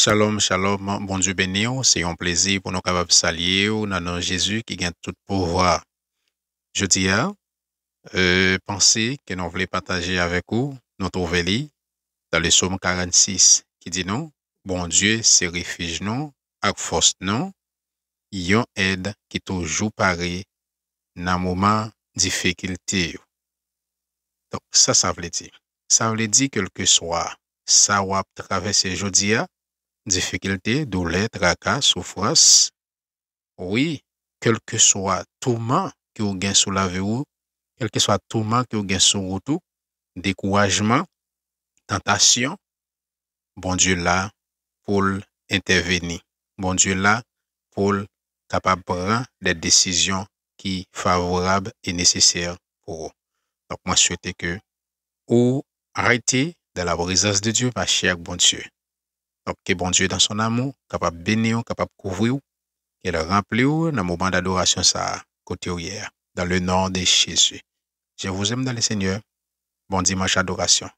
Shalom, shalom, bon Dieu béni, c'est un plaisir pour nous capables de saluer dans le nom de Jésus qui gagne tout pouvoir. Je dis pensez que nous voulons partager avec vous, nous trouvons dans le psaume 46 qui dit non, bon Dieu, c'est refuge non, avec force non, yon aide qui toujours paraît dans moment difficulté. Donc ça veut dire. Ça veut dire quel que soit ça ou traverser jodia, difficulté, douleur, tracas, souffrance. Oui, quel que soit tourment que vous gagnez sous la vie ou, quel que soit tourment que vous gagnez sur route, découragement, tentation, bon Dieu là pour intervenir. Bon Dieu là pour capable prendre des décisions qui favorables et nécessaires pour vous. Donc moi souhaite que ou arrêtez dans la présence de Dieu par cher bon Dieu. Donc que bon Dieu dans son amour capable bénir, capable couvrir, qu'il remplit dans le moment d'adoration ça côté hier dans le nom de Jésus. Je vous aime dans le Seigneur. Bon dimanche adoration.